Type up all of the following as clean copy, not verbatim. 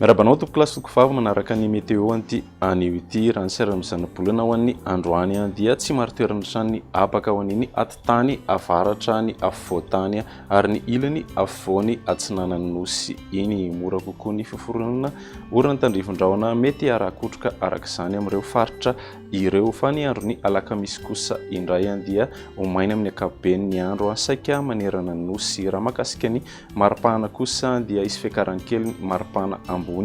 Rabanao tompoklasy tokofavy manaraka ny météo anty anio ity raha ny seramizana-bolana ho an'ny androany dia tsy maro toerana trany apaka ho an'iny atitany avaratra ny afovoantany ary ny ilany afovoany atsinanany nosy iny mora kokoa ny fiforonana orana tandrivon-drahona mety arakotroka arak'izany amin'ireo faritra ireo fa ny andro ny alakamisy kosa indray dia omaina amin'ny ankapobeny ny andro saika manerana ny nosy raha mahakasika ny maripahana kosa dia isy fiakaran-kely maripahana ambony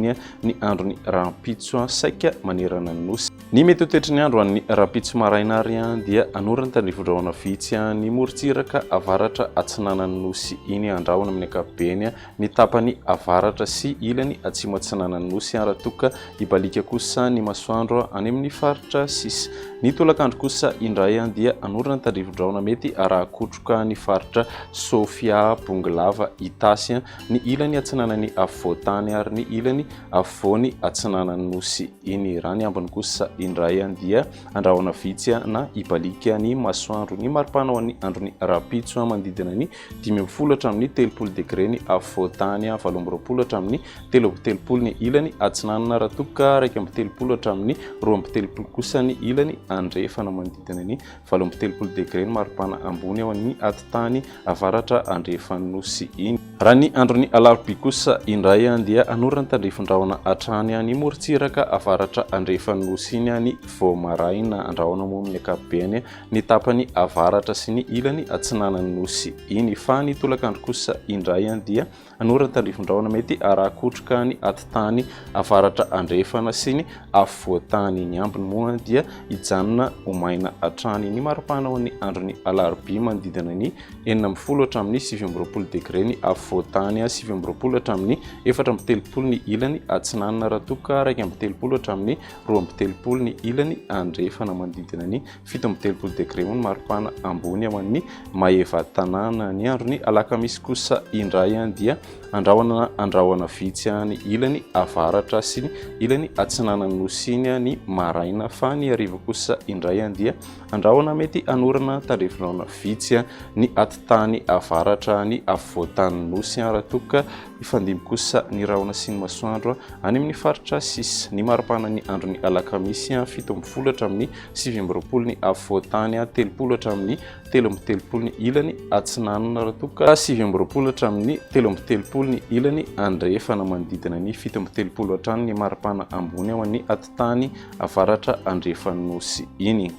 ny andro ny rahampitso saika manerana ny nosy. Ny mety ho toetry ny andro amin'ny rahampitso maraina ary dia anorana tandrivon-drahona vitsy ny morontsiraka avaratra atsinana ny nosy iny andrahona amin'ny ankapobeny ny tapany avaratra sy ilany atsimo atsinana ny nosy raha toka hibalika kosa ny masoandro any amin'ny faritra sisy. Ny tolakandro kosa indray dia anorana tandrivon-drahona mety arakotroka ny faritra Sofia, Bongolava, Itasy ny ilany atsinana ny afovoantany ary ny ilany afovoany atsinana ny nosy iny. Raha ny ambiny kosa indray dia andrahona vitsy na hibalika ny masoandro. Ny maripana ho an'ny andro ny rahampitso manodidina ny 10 hatramin'ny 30 degré ny afovoantany, 20 hatramin'ny 30 ny ilany atsinanana raha toka 30 hatramin'ny 20 kosa ny ilany andrefana manodidina ny 30 degré ny maripana ambony ao amin'ny atitany avaratra andrefany nosy iny. Raha ny andro ny alarobia kosa indray dia anorana tandrivon-drahona hatrany ny morontsiraka avaratra andrefany nosy iny ny voamaraina andrahona moa amin'ny ankapobeny ny tapany avaratra sy ny ilany atsinanany nosy iny. Fa ny tolakandro kosa indray dia anorana tandrivon-drahona mety arakotroka ny atitany avaratra andrefana sy ny afovoantany. Ny ambiny moa dia hijanona omaina hatrany. Ny maripana ho an'ny andro ny alarobia manodidina ny 40 hatramin'ny 27 degré ny afovoantany, 27 hatramin'ny 4 ny ilany atsinanana raha toka 30 hatramin'ny 20 ny ilany andrefana manodidina ny 17 degré ny maripana ambony ao amin'ny maheva tanàna. Ny andro ny alakamisy kosa indray dia andrahona vitsy ny ilany avaratra sy ny ilany atsinanana nosy iny ny maraina. Fa ny hariva kosa indray dia andrahona mety anorana tandrivon-drahona vitsy ny atitany avaratra ny afovoantany nosy raha toka ifandimy kosa ny rahona sy ny masoandro any amin'ny faritra sisy. Ny maripana ny andro ny alakamisy 17 hatramin'ny 20 ny afovoantany, 30 hatramin'ny 30 ny ilany atsinanana raha toka 20 hatramin'ny 30 ny ilany andrefana manodidina ny 17 hatrany ny maripana ambony ao amin'ny atitany avaratra andrefany nosy iny.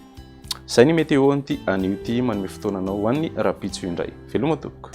Zay ny météo anty anio ity manome fotoananao ho an'ny rahampitso indray. Veloma tompoko.